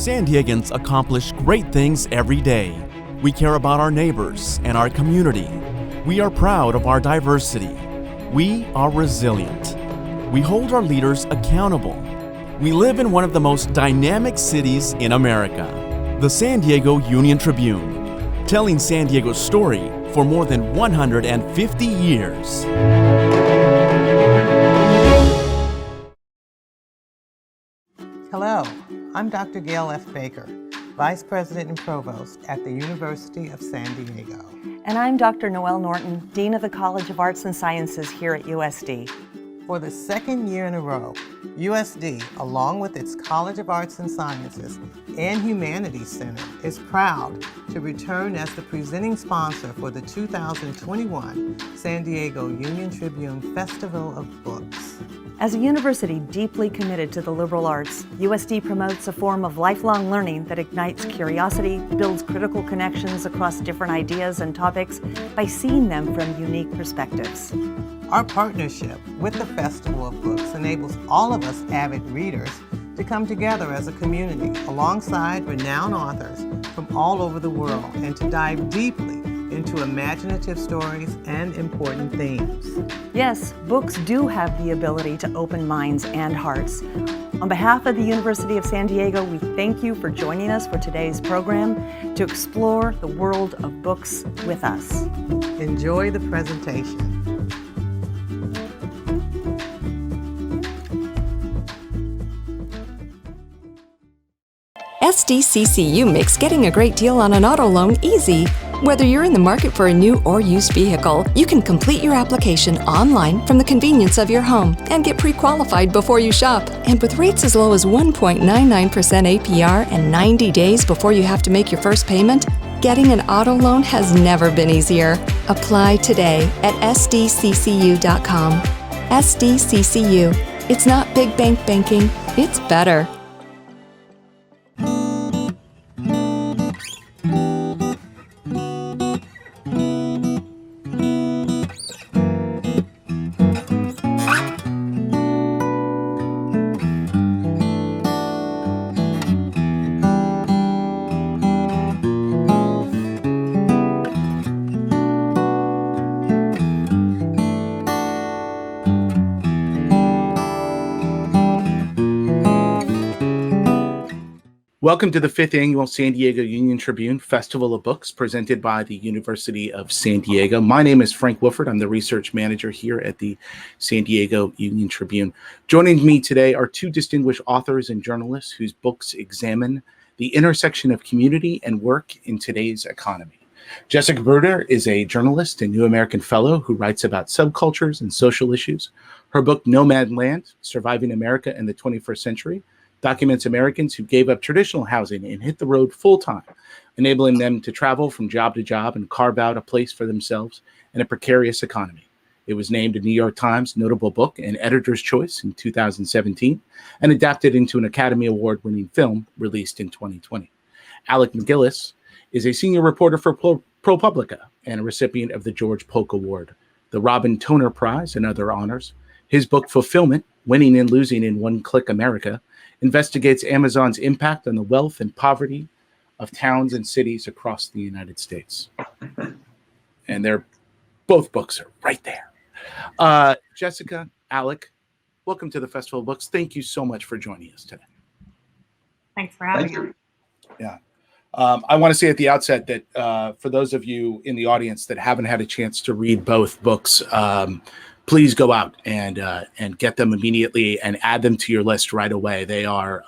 San Diegans accomplish great things every day. We care about our neighbors and our community. We are proud of our diversity. We are resilient. We hold our leaders accountable. We live in one of the most dynamic cities in America, the San Diego Union-Tribune, telling San Diego's story for more than 150 years. Hello, I'm Dr. Gail F. Baker, Vice President and Provost at the University of San Diego. And I'm Dr. Noelle Norton, Dean of the College of Arts and Sciences here at USD. For the second year in a row, USD, along with its College of Arts and Sciences and Humanities Center, is proud to return as the presenting sponsor for the 2021 San Diego Union-Tribune Festival of Books. As a university deeply committed to the liberal arts, USD promotes a form of lifelong learning that ignites curiosity, builds critical connections across different ideas and topics by seeing them from unique perspectives. Our partnership with the Festival of Books enables all of us avid readers to come together as a community alongside renowned authors from all over the world and to dive deeply into imaginative stories and important themes. Yes, books do have the ability to open minds and hearts. On behalf of the University of San Diego, we thank you for joining us for today's program to explore the world of books with us. Enjoy the presentation. SDCCU makes getting a great deal on an auto loan easy. Whether you're in the market for a new or used vehicle, you can complete your application online from the convenience of your home and get pre-qualified before you shop. And with rates as low as 1.99% APR and 90 days before you have to make your first payment, getting an auto loan has never been easier. Apply today at sdccu.com. SDCCU. It's not big bank banking, it's better. Welcome to the 5th Annual San Diego Union-Tribune Festival of Books presented by the University of San Diego. My name is Frank Wofford. I'm the research manager here at the San Diego Union-Tribune. Joining me today are two distinguished authors and journalists whose books examine the intersection of community and work in today's economy. Jessica Bruder is a journalist and New American Fellow who writes about subcultures and social issues. Her book, Nomadland, Surviving America in the 21st Century, documents Americans who gave up traditional housing and hit the road full-time, enabling them to travel from job to job and carve out a place for themselves in a precarious economy. It was named a New York Times notable book and editor's choice in 2017 and adapted into an Academy Award-winning film released in 2020. Alec MacGillis is a senior reporter for ProPublica and a recipient of the George Polk Award, the Robin Toner Prize, and other honors. His book, Fulfillment, Winning and Losing in One-Click America, investigates Amazon's impact on the wealth and poverty of towns and cities across the United States. And both books are right there. Jessica, Alec, welcome to the Festival of Books. Thank you so much for joining us today. Thanks for having me. Yeah. I want to say at the outset that for those of you in the audience that haven't had a chance to read both books, please go out and get them immediately and add them to your list right away. They are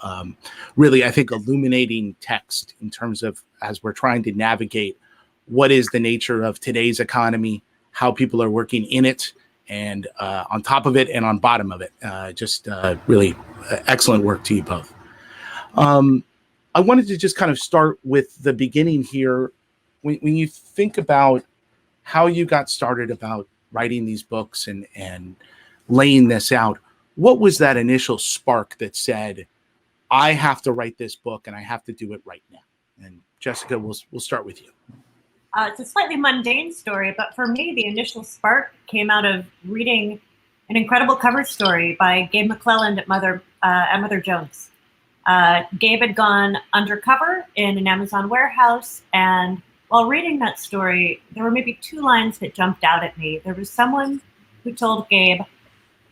really, I think, illuminating text in terms of as we're trying to navigate what is the nature of today's economy, how people are working in it, and on top of it and on bottom of it. Just really excellent work to you both. I wanted to just kind of start with the beginning here. When you think about how you got started about writing these books and laying this out, what was that initial spark that said, I have to write this book and I have to do it right now? And Jessica, we'll start with you. It's a slightly mundane story, but for me, the initial spark came out of reading an incredible cover story by Gabe McClelland at Mother Jones. Gabe had gone undercover in an Amazon warehouse, and while reading that story, there were maybe two lines that jumped out at me. There was someone who told Gabe,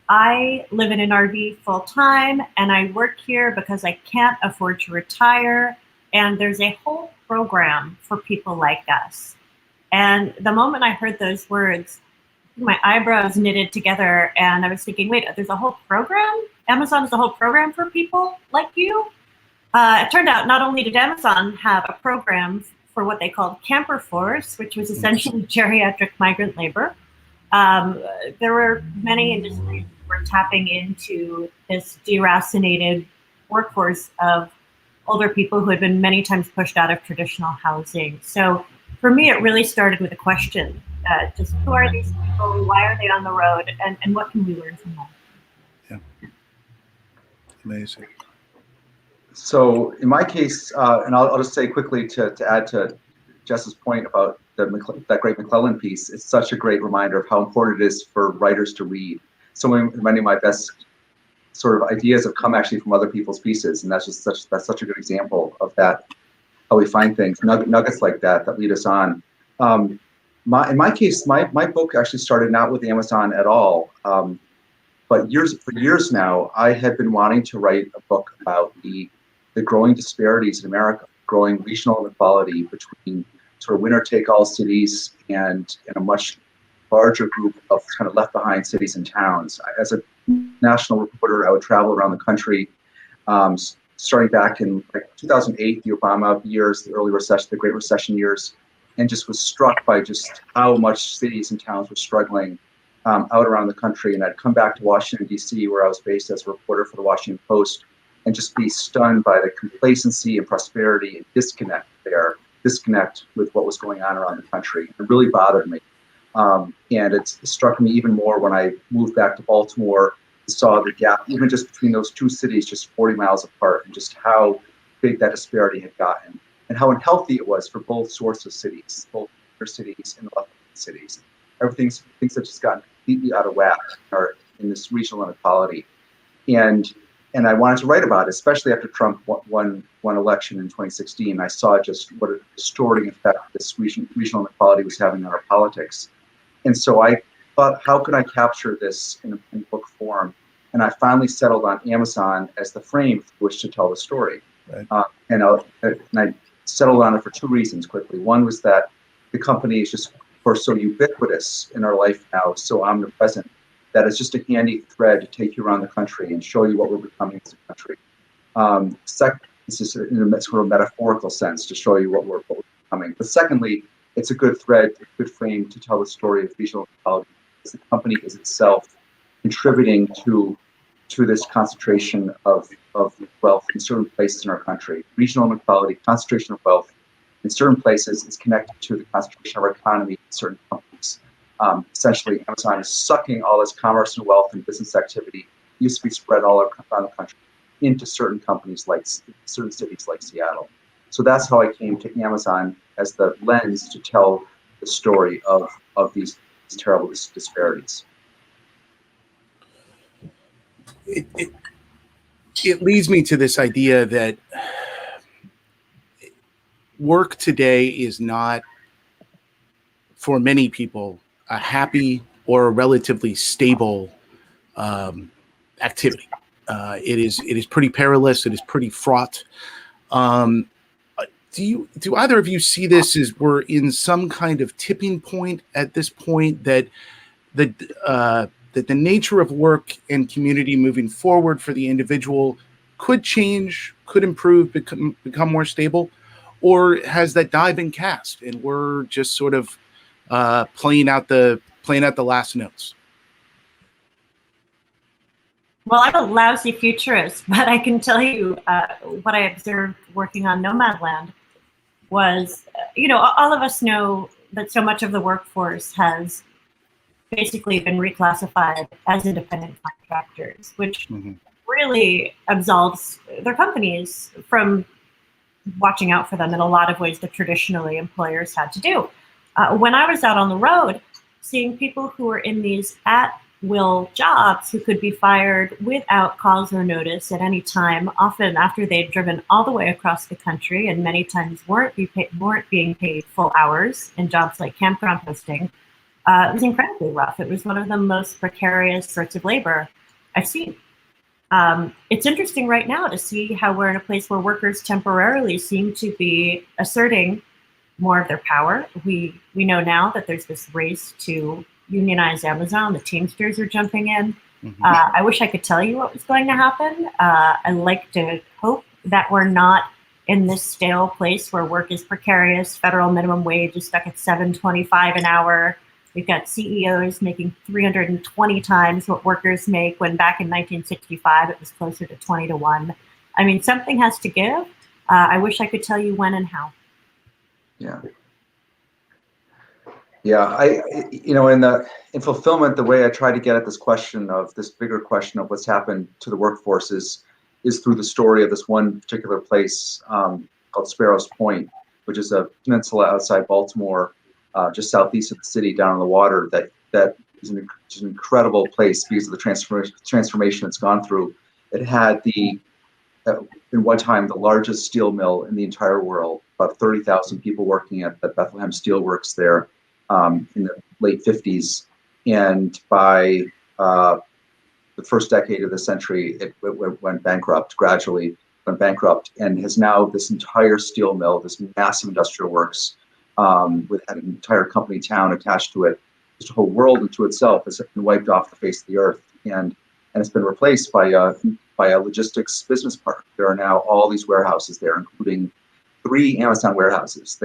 I live in an RV full time, and I work here because I can't afford to retire, and there's a whole program for people like us. And the moment I heard those words, my eyebrows knitted together, and I was thinking, wait, there's a whole program? Amazon is a whole program for people like you? It turned out not only did Amazon have a program for what they called camper force, which was essentially geriatric migrant labor, there were many industries that were tapping into this deracinated workforce of older people who had been many times pushed out of traditional housing. So for me, it really started with a question. Just who are these people? Why are they on the road? And what can we learn from them? Yeah. Amazing. So in my case, and I'll just say quickly to add to Jess's point about that great McClellan piece, it's such a great reminder of how important it is for writers to read. So many of my best sort of ideas have come actually from other people's pieces, and that's such a good example of that, how we find things, nuggets like that lead us on. In my case, my book actually started not with Amazon at all, but for years now, I had been wanting to write a book about the growing disparities in America, growing regional inequality between sort of winner-take-all cities and a much larger group of kind of left-behind cities and towns. As a national reporter, I would travel around the country, starting back in 2008, the Obama years, the early recession, the Great Recession years, and just was struck by just how much cities and towns were struggling out around the country. And I'd come back to Washington, D.C., where I was based as a reporter for the Washington Post, and just be stunned by the complacency and prosperity and disconnect with what was going on around the country. It really bothered me. And it struck me even more when I moved back to Baltimore and saw the gap, even just between those two cities, just 40 miles apart, and just how big that disparity had gotten, and how unhealthy it was for both sorts of cities, both inner cities and the left cities. Things have just gotten completely out of whack in this regional inequality. And I wanted to write about it, especially after Trump won election in 2016. I saw just what a distorting effect this regional inequality was having on our politics. And so I thought, how can I capture this in book form? And I finally settled on Amazon as the frame through which to tell the story. Right. And I settled on it for two reasons quickly. One was that the company is just, of course, so ubiquitous in our life now, so omnipresent, that it's just a handy thread to take you around the country and show you what we're becoming as a country. Second, this is in a sort of metaphorical sense to show you what we're becoming. But secondly, it's a good thread, a good frame to tell the story of regional inequality, because the company is itself contributing to this concentration of wealth in certain places in our country. Regional inequality, concentration of wealth in certain places is connected to the concentration of our economy in certain companies. Essentially, Amazon is sucking all this commerce and wealth and business activity used to be spread all around the country into certain companies, like certain cities like Seattle. So that's how I came to Amazon as the lens to tell the story of these terrible disparities. It leads me to this idea that work today is not, for many people, a happy or a relatively stable activity. It is pretty perilous. It is pretty fraught. Do either of you see this as we're in some kind of tipping point at this point, that the nature of work and community moving forward for the individual could change, could improve, become more stable? Or has that die been cast and we're just sort of playing out the last notes? Well, I'm a lousy futurist, but I can tell you what I observed working on Nomadland was, all of us know that so much of the workforce has basically been reclassified as independent contractors, which really absolves their companies from watching out for them in a lot of ways that traditionally employers had to do. When I was out on the road, seeing people who were in these at-will jobs who could be fired without cause or notice at any time, often after they'd driven all the way across the country and many times weren't being paid full hours in jobs like camp composting. It was incredibly rough. It was one of the most precarious sorts of labor I've seen. It's interesting right now to see how we're in a place where workers temporarily seem to be asserting more of their power. We know now that there's this race to unionize Amazon. The Teamsters are jumping in. I wish I could tell you what was going to happen. I like to hope that we're not in this stale place where work is precarious. Federal minimum wage is stuck at $7.25 an hour. We've got CEOs making 320 times what workers make, when back in 1965 it was closer to 20 to 1. I mean, something has to give. I wish I could tell you when and how. Yeah. Yeah, in fulfillment, the way I try to get at this bigger question of what's happened to the workforce is through the story of this one particular place called Sparrows Point, which is a peninsula outside Baltimore, just southeast of the city, down on the water. That is an incredible place because of the transformation it's gone through. It had in one time the largest steel mill in the entire world, about 30,000 people working at the Bethlehem Steelworks there in the late 50s. And by the first decade of the century, it went bankrupt, gradually went bankrupt, and has now this entire steel mill, this massive industrial works with an entire company town attached to it. Just a whole world into itself has been wiped off the face of the earth, and it's been replaced by a logistics business park. There are now all these warehouses there, including 3 Amazon warehouses.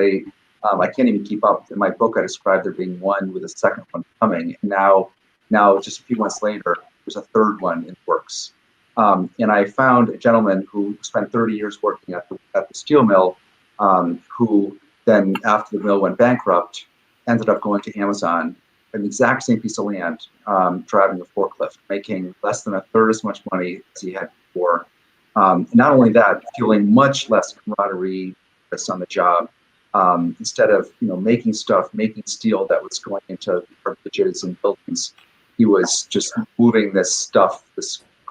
I can't even keep up. In my book, I described there being one with a second one coming. And now just a few months later, there's a third one in the works. And I found a gentleman who spent 30 years working at the steel mill, who then, after the mill went bankrupt, ended up going to Amazon, an exact same piece of land, driving a forklift, making less than a third as much money as he had before. Not only that, feeling much less camaraderie on the job. Instead of making steel that was going into bridges and buildings, he was just moving this a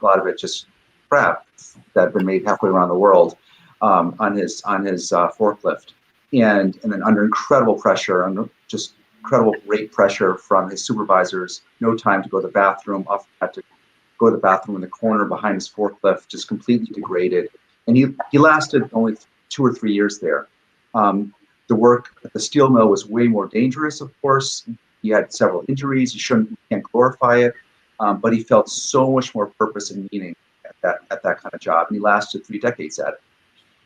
lot of it just crap that had been made halfway around the world on his forklift, and then under incredible pressure, under just incredible rate pressure from his supervisors. No time to go to the bathroom. Often had to go to the bathroom in the corner behind his forklift, just completely degraded. And he lasted only 2 or 3 years there. The work at the steel mill was way more dangerous, of course. He had several injuries. You can't glorify it, but he felt so much more purpose and meaning at that kind of job, and he lasted 3 decades at it.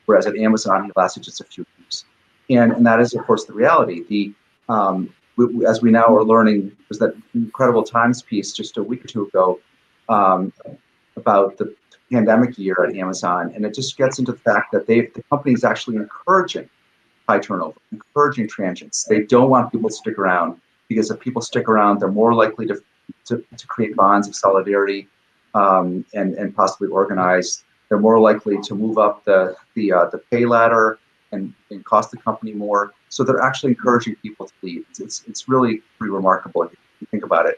Whereas at Amazon, he lasted just a few years. And that is, of course, the reality. As we now are learning, was that incredible Times piece just a week or 2 ago about the pandemic year at Amazon, and it just gets into the fact that the company is actually encouraging high turnover, encouraging transients. They don't want people to stick around, because if people stick around, they're more likely to create bonds of solidarity and possibly organize. They're more likely to move up the pay ladder and cost the company more. So they're actually encouraging people to leave. It's really pretty remarkable if you think about it.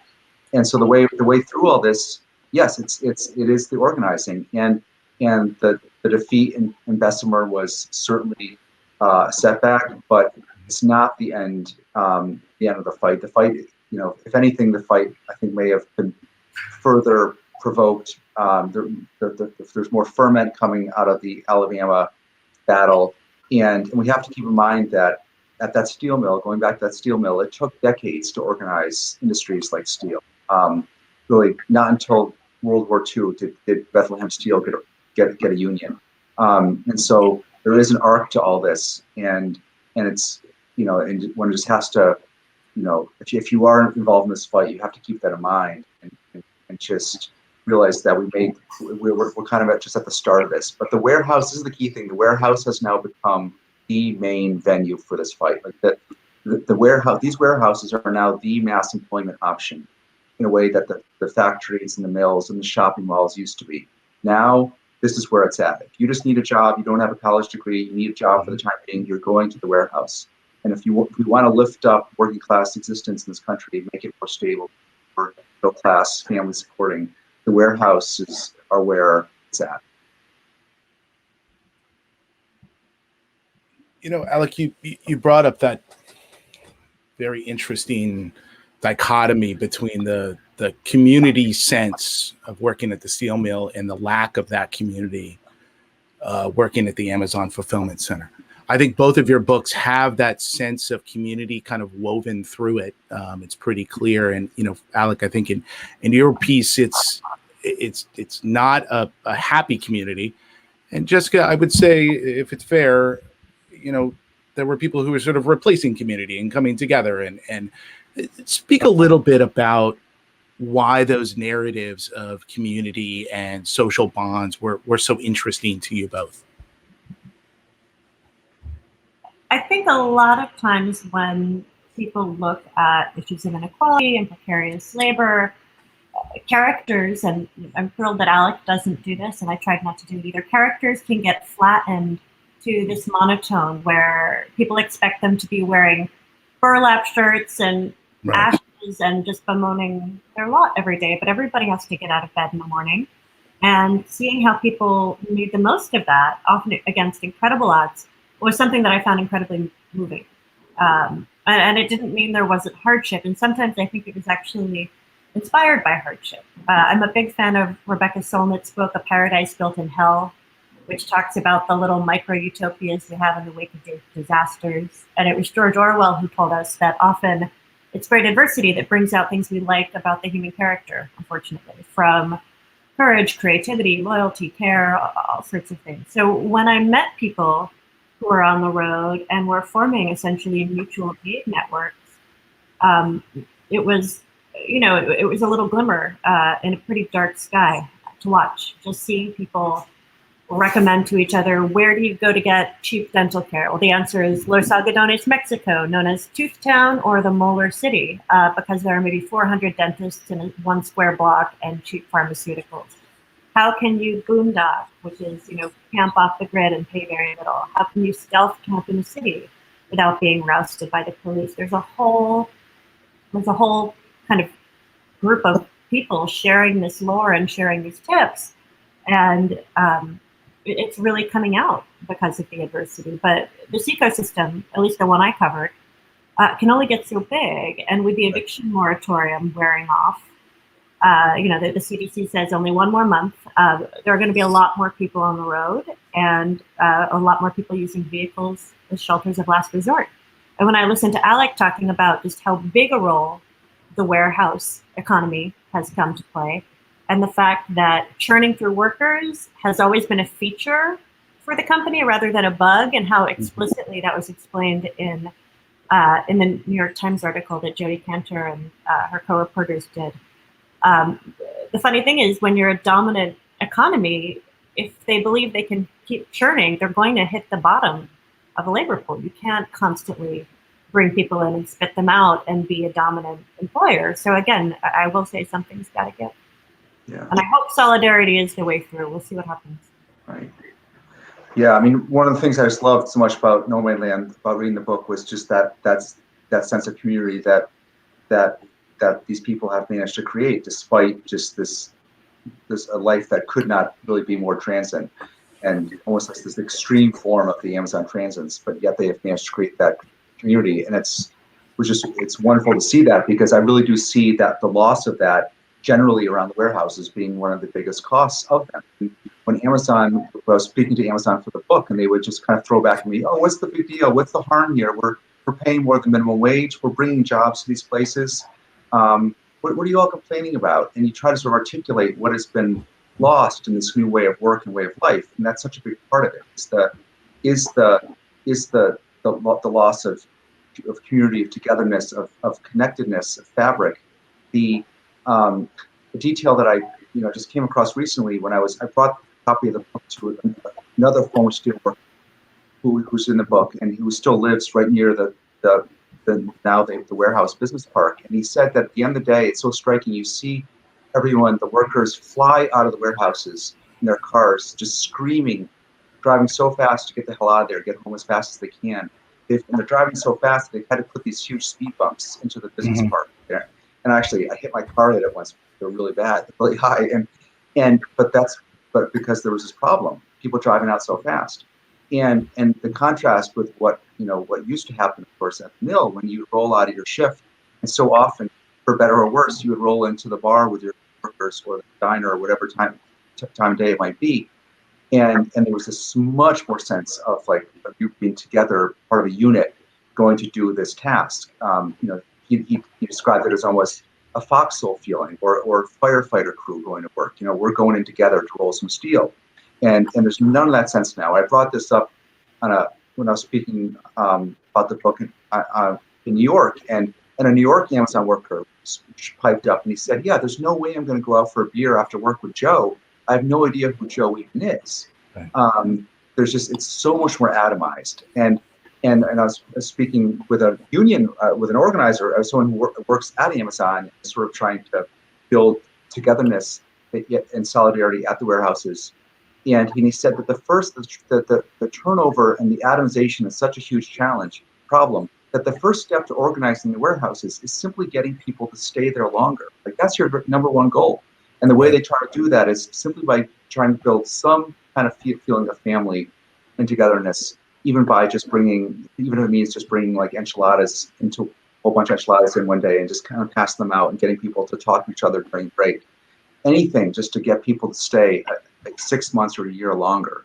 And so the way through all this, yes, it is the organizing, and the defeat in Bessemer was certainly a setback, but it's not the end of the fight. The fight, if anything, the fight I think may have been further provoked. There's more ferment coming out of the Alabama battle, and we have to keep in mind that at that steel mill, going back to that steel mill, it took decades to organize industries like steel. Really, not until World War II did Bethlehem Steel get a union, and so there is an arc to all this, and it's and one just has to, if you are involved in this fight, you have to keep that in mind and just realize that we're kind of just at the start of this. But the warehouse, this is the key thing. The warehouse has now become the main venue for this fight. Like the warehouse, these warehouses are now the mass employment option in a way that the factories and the mills and the shopping malls used to be. Now, this is where it's at. If you just need a job, you don't have a college degree, you need a job for the time being, you're going to the warehouse. And if we want to lift up working class existence in this country, make it more stable, more middle class, family supporting, the warehouses are where it's at. Alec, you brought up that very interesting dichotomy between the community sense of working at the steel mill and the lack of that community working at the Amazon Fulfillment Center. I think both of your books have that sense of community kind of woven through it. It's pretty clear. And, Alec, I think in your piece, it's not a happy community. And Jessica, I would say, if it's fair, there were people who were sort of replacing community and coming together, and speak a little bit about why those narratives of community and social bonds were so interesting to you both. I think a lot of times when people look at issues of inequality and precarious labor, characters, and I'm thrilled that Alec doesn't do this, and I tried not to do it either, characters can get flattened to this monotone where people expect them to be wearing burlap shirts and ashes and just bemoaning their lot every day, but everybody has to get out of bed in the morning. And seeing how people made the most of that, often against incredible odds, was something that I found incredibly moving. And it didn't mean there wasn't hardship, and sometimes I think it was actually inspired by hardship. I'm a big fan of Rebecca Solnit's book, A Paradise Built in Hell, which talks about the little micro-utopias we have in the wake of disasters. And it was George Orwell who told us that often it's great adversity that brings out things we like about the human character, unfortunately, from courage, creativity, loyalty, care, all sorts of things. So when I met people who were on the road and were forming essentially mutual aid networks, it was, it was a little glimmer in a pretty dark sky to watch, just seeing people recommend to each other, where do you go to get cheap dental care? Well, the answer is Los Algodones, Mexico, known as Tooth Town or the Molar City, because there are maybe 400 dentists in one square block and cheap pharmaceuticals. How can you boondock, which is, camp off the grid and pay very little? How can you stealth camp in the city without being rousted by the police? There's a whole kind of group of people sharing this lore and sharing these tips. And it's really coming out because of the adversity. But this ecosystem, at least the one I covered, can only get so big. And with the eviction moratorium wearing off, the CDC says only one more month, there are going to be a lot more people on the road and a lot more people using vehicles as shelters of last resort. And when I listened to Alec talking about just how big a role the warehouse economy has come to play, and the fact that churning through workers has always been a feature for the company rather than a bug, and how explicitly that was explained in the New York Times article that Jodi Cantor and her co-reporters did. The funny thing is, when you're a dominant economy, if they believe they can keep churning, they're going to hit the bottom of a labor pool. You can't constantly bring people in and spit them out and be a dominant employer. So again, I will say something's got to give. Yeah. And I hope solidarity is the way through. We'll see what happens. Right. Yeah, I mean, one of the things I just loved so much about Nomadland, about reading the book, was just that sense of community that these people have managed to create, despite just this a life that could not really be more transient, and almost like this extreme form of the Amazon transits, but yet they have managed to create that community. And it's wonderful to see that, because I really do see that the loss of that generally around the warehouses being one of the biggest costs of them. When I was speaking to Amazon for the book, and they would just kind of throw back at me, oh, what's the big deal? What's the harm here? We're paying more than minimum wage. We're bringing jobs to these places. What are you all complaining about? And you try to sort of articulate what has been lost in this new way of work and way of life. And that's such a big part of it. Is the loss of community, of togetherness, of connectedness, of fabric. The detail that I just came across recently when I brought a copy of the book to another former steelworker who's in the book, and who still lives right near the warehouse business park. And he said that at the end of the day, it's so striking. You see everyone, the workers, fly out of the warehouses in their cars, just screaming, driving so fast to get the hell out of there, get home as fast as they can. And they're driving so fast, they've had to put these huge speed bumps into the business park there. And actually, I hit my car at it once. They're really bad, really high, but because there was this problem, people driving out so fast, and the contrast with what used to happen, of course, at the mill when you roll out of your shift, and so often, for better or worse, you would roll into the bar with your workers or the diner or whatever time of day it might be, and there was this much more sense of like you being together, part of a unit, going to do this task. He described it as almost a foxhole feeling, or firefighter crew going to work. We're going in together to roll some steel, and there's none of that sense now. I brought this up when I was speaking about the book in New York, and a New York Amazon worker piped up and he said, "Yeah, there's no way I'm going to go out for a beer after work with Joe. I have no idea who Joe even is." Right. It's so much more atomized, and I was speaking with a union, with an organizer, someone who works at Amazon, sort of trying to build togetherness and solidarity at the warehouses. And he said that the turnover and the atomization is such a huge problem, that the first step to organizing the warehouses is simply getting people to stay there longer. Like, that's your number one goal. And the way they try to do that is simply by trying to build some kind of feeling of family and togetherness, even if it means just bringing like enchiladas a whole bunch of enchiladas in one day and just kind of pass them out and getting people to talk to each other during break. Anything just to get people to stay like 6 months or a year longer,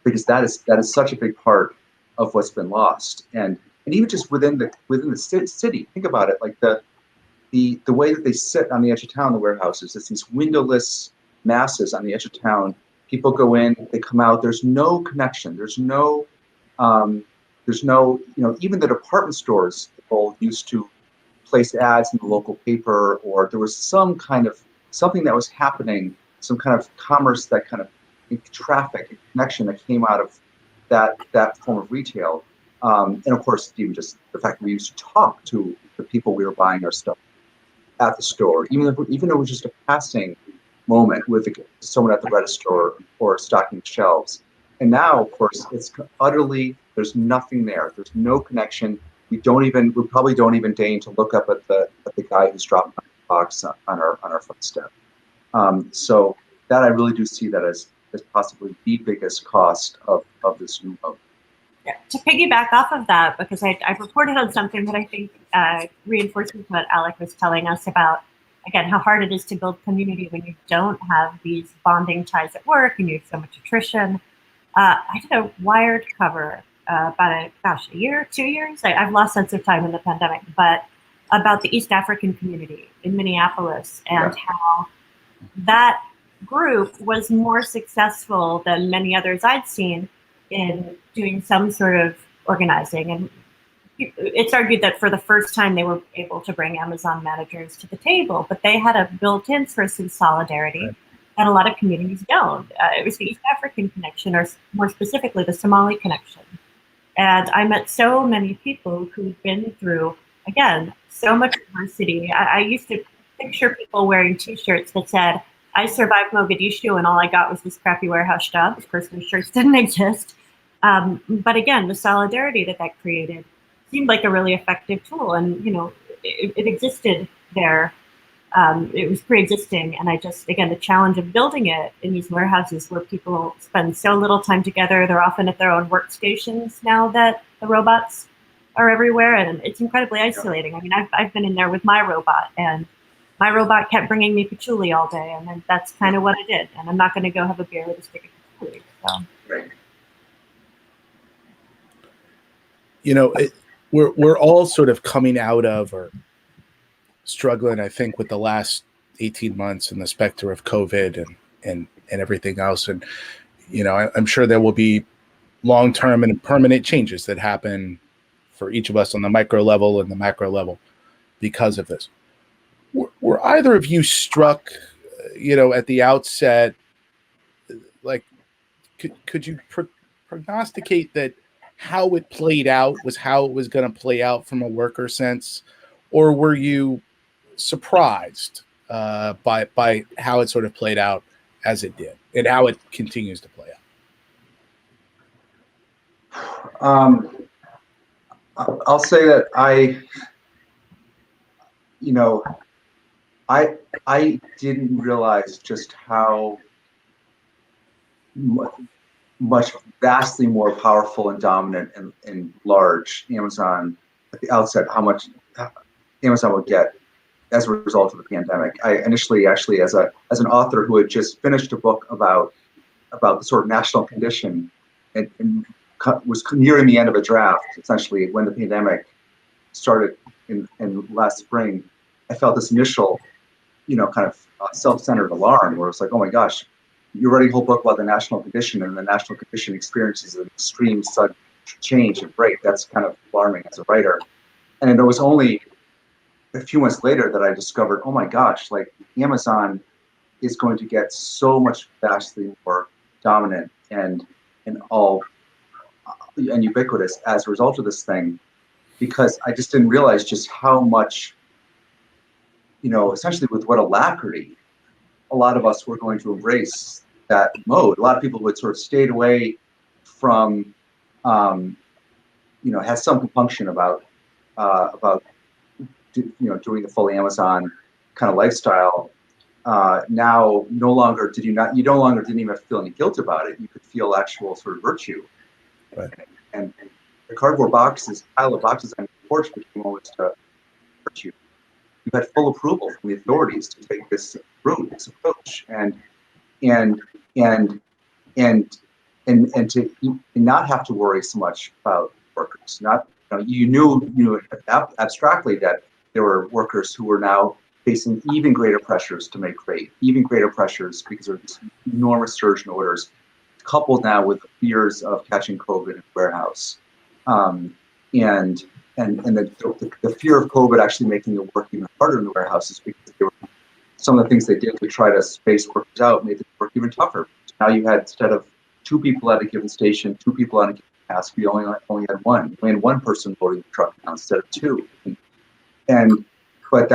because that is such a big part of what's been lost. And even just within the city, think about it, like the way that they sit on the edge of town, the warehouses, it's these windowless masses on the edge of town. People go in, they come out. There's no connection. There's no, even the department stores, people used to place ads in the local paper, or there was something that was happening, some kind of commerce, that kind of traffic and connection that came out of that form of retail. And of course, even just the fact that we used to talk to the people we were buying our stuff at the store, even though it was just a passing moment with someone at the register or stocking shelves. And now, of course, it's utterly, there's nothing there. There's no connection. We probably don't even deign to look up at the guy who's dropping the box on our front step. So that, I really do see that as possibly the biggest cost of this new mode. Yeah, to piggyback off of that, because I've reported on something that I think reinforces what Alec was telling us about, again, how hard it is to build community when you don't have these bonding ties at work and you have so much attrition. I did a Wired cover about a year, 2 years. I've lost sense of time in the pandemic, but about the East African community in Minneapolis, and how that group was more successful than many others I'd seen in doing some sort of organizing. And it's argued that for the first time they were able to bring Amazon managers to the table, but they had a built-in source of solidarity that a lot of communities don't. It was the East African connection, or more specifically, the Somali connection. And I met so many people who'd been through, again, so much adversity. I used to picture people wearing T-shirts that said, "I survived Mogadishu and all I got was this crappy warehouse job." Of course, those shirts didn't exist. But again, the solidarity that created seemed like a really effective tool. And, it existed there. It was pre-existing. And again, the challenge of building it in these warehouses where people spend so little time together, they're often at their own workstations now that the robots are everywhere. And it's incredibly isolating. I mean, I've been in there with my robot, and my robot kept bringing me patchouli all day. And then that's kind of what I did. And I'm not going to go have a beer with a stick of patchouli. So. Right. We're all sort of coming out of, or struggling, I think, with the last 18 months and the specter of COVID and everything else. And, I'm sure there will be long-term and permanent changes that happen for each of us on the micro level and the macro level because of this. Were either of you struck, at the outset, like, could you prognosticate that how it played out was how it was going to play out from a worker sense, or were you surprised by how it sort of played out as it did and how it continues to play out? I'll say that you know, I didn't realize just how much vastly more powerful and dominant and large Amazon at the outset, how much Amazon would get as a result of the pandemic. I initially, actually, as an author who had just finished a book about the sort of national condition and was nearing the end of a draft, essentially, when the pandemic started in last spring, I felt this initial, kind of self-centered alarm where it's like, oh my gosh, you're writing a whole book about the national condition, and the national condition experiences an extreme sudden change and break. That's kind of alarming as a writer. And it was only a few months later that I discovered, oh my gosh, like Amazon is going to get so much vastly more dominant and ubiquitous as a result of this thing, because I just didn't realize just how much, essentially with what alacrity a lot of us were going to embrace that mode. A lot of people would sort of stayed away from, had some compunction about doing the full Amazon kind of lifestyle. Now, you no longer didn't even have to feel any guilt about it. You could feel actual sort of virtue. Right. And the cardboard pile of boxes on the porch became almost a virtue. You had full approval from the authorities to take this route, this approach, and to not have to worry so much about workers. Not, you knew abstractly that there were workers who were now facing even greater pressures to make freight, even greater pressures because of this enormous surge in orders, coupled now with fears of catching COVID in the warehouse, and the fear of COVID actually making the work even harder in the warehouses, because some of the things they did to try to space workers out made the work even tougher. Now you had, instead of 2 people at a given station, 2 people on a given task, you only had one. You only had one person loading the truck now instead of 2. But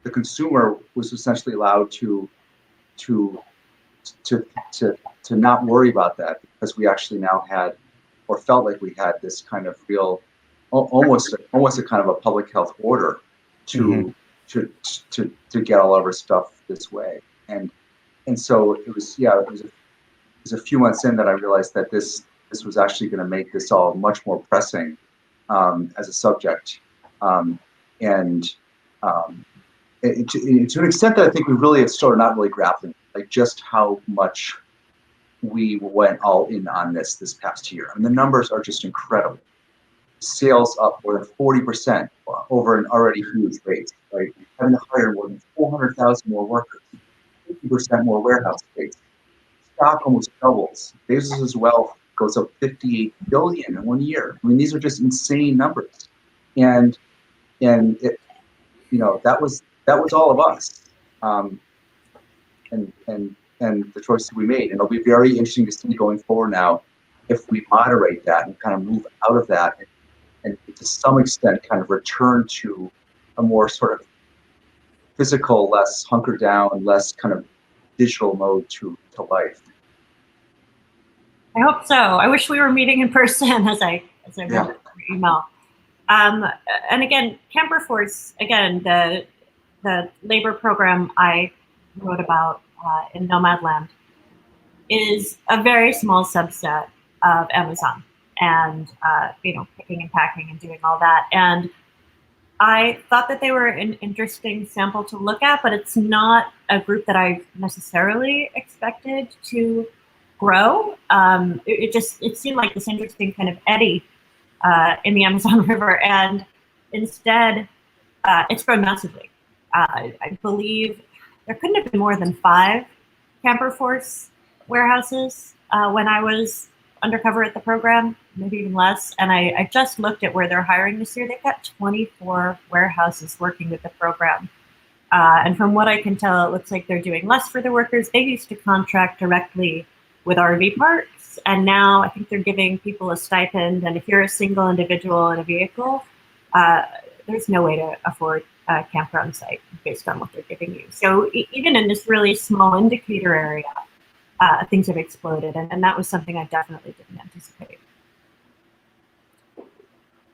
the consumer was essentially allowed to not worry about that, because we actually now had, or felt like we had, this kind of real, almost a kind of a public health order to get all of our stuff this way. And so it was a few months in that I realized that this was actually going to make this all much more pressing as a subject. To an extent that I think we really have still not really grappling, like just how much we went all in on this past year. I mean, the numbers are just incredible. Sales up more than 40% over an already huge base, right? Having to hire more than 400,000 more workers, 50% more warehouse space. Stock almost doubles. Bezos' wealth goes up 58 billion in 1 year. I mean, these are just insane numbers. And it, that was all of us. And the choices we made. And it'll be very interesting to see going forward now if we moderate that and kind of move out of that and to some extent kind of return to a more sort of physical, less hunkered down, less kind of digital mode to life. I hope so. I wish we were meeting in person, as I read your email. And again, Camper Force, again, the labor program I wrote about in Nomadland is a very small subset of Amazon, and picking and packing and doing all that. And I thought that they were an interesting sample to look at, but it's not a group that I necessarily expected to grow. It seemed like this interesting kind of eddy in the Amazon River, and instead it's grown massively. I believe there couldn't have been more than 5 Camper Force warehouses when I was undercover at the program, maybe even less. And I just looked at where they're hiring this year. They've got 24 warehouses working with the program. And from what I can tell, it looks like they're doing less for the workers. They used to contract directly with RV parks, and now I think they're giving people a stipend. And if you're a single individual in a vehicle, there's no way to afford a campground site based on what they're giving you. So even in this really small indicator area, things have exploded, and that was something I definitely didn't anticipate.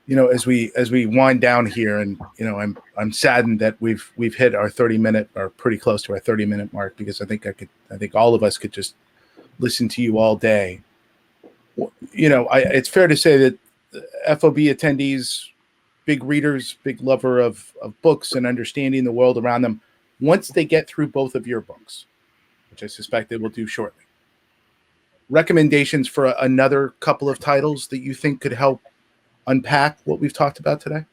as we wind down here, and I'm saddened that we've hit our 30-minute, or pretty close to our 30-minute mark, because I think all of us could just listen to you all day. It's fair to say that FOB attendees, big readers, big lover of books and understanding the world around them, once they get through both of your books, which I suspect they will do shortly, recommendations for another couple of titles that you think could help unpack what we've talked about today?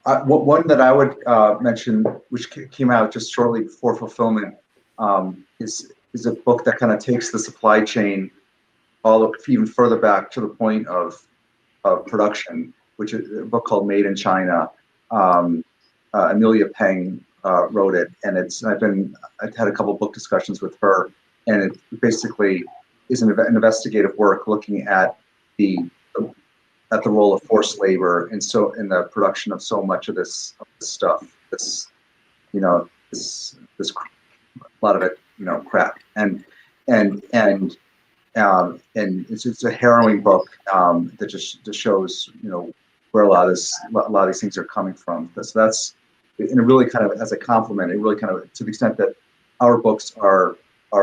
One that I would mention, which came out just shortly before Fulfillment, is a book that kind of takes the supply chain even further back to the point of production, which is a book called Made in China. Amelia Peng wrote it, and I've had a couple book discussions with her, and it basically is an investigative work looking at the role of forced labor in the production of so much of this stuff. A lot of it, crap, and it's a harrowing book that just shows where a lot of these things are coming from. So that's, and it really kind of, as a compliment, it really kind of, to the extent that our books are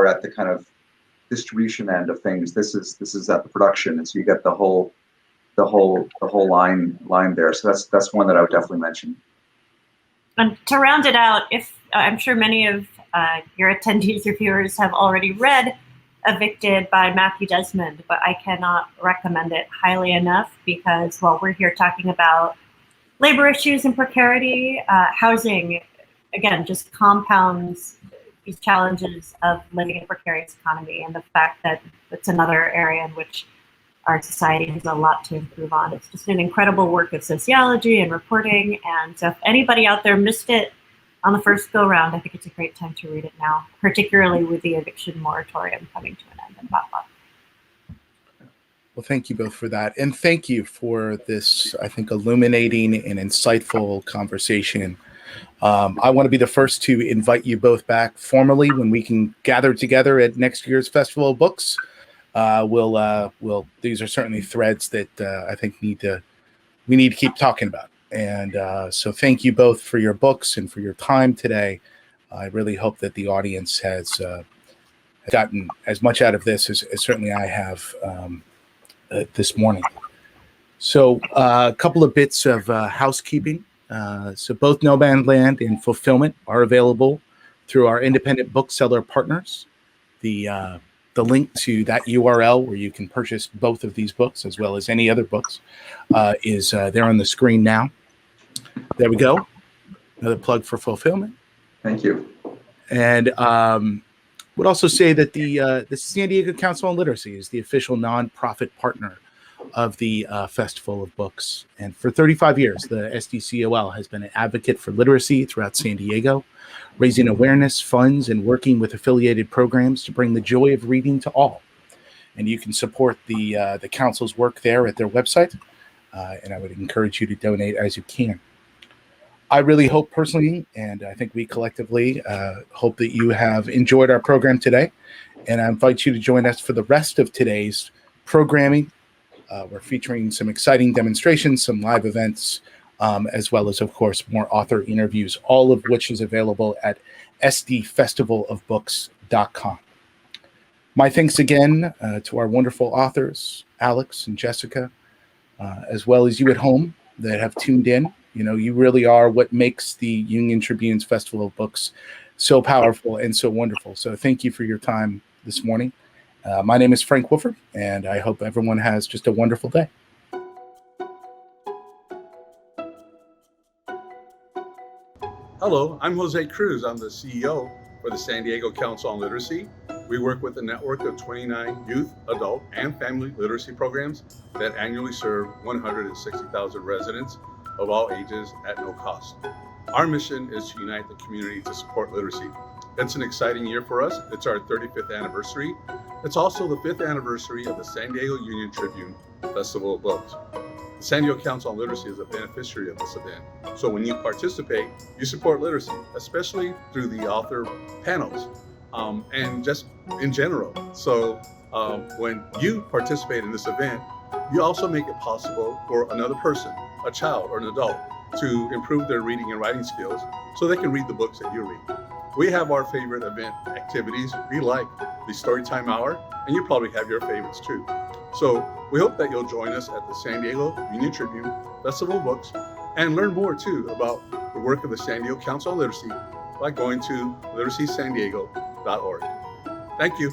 at the kind of distribution end of things, this is at the production, and so you get the whole line there. So that's one that I would definitely mention. And to round it out, if I'm sure many of your attendees or viewers have already read Evicted by Matthew Desmond, but I cannot recommend it highly enough, because while we're here talking about labor issues and precarity, housing, again, just compounds these challenges of living in a precarious economy, and the fact that it's another area in which our society has a lot to improve on. It's just an incredible work of sociology and reporting, and so if anybody out there missed it on the first go round, I think it's a great time to read it now, particularly with the eviction moratorium coming to an end in about a month. Well, thank you both for that. And thank you for this, I think, illuminating and insightful conversation. I want to be the first to invite you both back formally when we can gather together at next year's Festival of Books. These are certainly threads that I think we need to keep talking about. And so thank you both for your books and for your time today. I really hope that the audience has gotten as much out of this as certainly I have this morning. So a couple of bits of housekeeping. So both Nomadland and Fulfillment are available through our independent bookseller partners. The link to that URL where you can purchase both of these books, as well as any other books, is there on the screen now. There we go. Another plug for Fulfillment. Thank you. And would also say that the San Diego Council on Literacy is the official nonprofit partner of the Festival of Books. And for 35 years, the SDCOL has been an advocate for literacy throughout San Diego, raising awareness, funds, and working with affiliated programs to bring the joy of reading to all. And you can support the council's work there at their website, and I would encourage you to donate as you can. I really hope personally, and I think we collectively hope that you have enjoyed our program today, and I invite you to join us for the rest of today's programming. We're featuring some exciting demonstrations, some live events, as well as, of course, more author interviews, all of which is available at sdfestivalofbooks.com. My thanks again to our wonderful authors, Alex and Jessica, as well as you at home that have tuned in. You really are what makes the Union-Tribune's Festival of Books so powerful and so wonderful. So thank you for your time this morning. My name is Frank Wofford, and I hope everyone has just a wonderful day. Hello, I'm Jose Cruz. I'm the CEO for the San Diego Council on Literacy. We work with a network of 29 youth, adult, and family literacy programs that annually serve 160,000 residents of all ages at no cost. Our mission is to unite the community to support literacy. It's an exciting year for us. It's our 35th anniversary. It's also the 5th anniversary of the San Diego Union-Tribune Festival of Books. The San Diego Council on Literacy is a beneficiary of this event. So when you participate, you support literacy, especially through the author panels and just in general. So When you participate in this event, you also make it possible for another person, a child or an adult, to improve their reading and writing skills so they can read the books that you read. We have our favorite event activities. We like the Storytime Hour, and you probably have your favorites too. So we hope that you'll join us at the San Diego Union-Tribune Festival of Books and learn more too about the work of the San Diego Council on Literacy by going to literacysandiego.org. Thank you.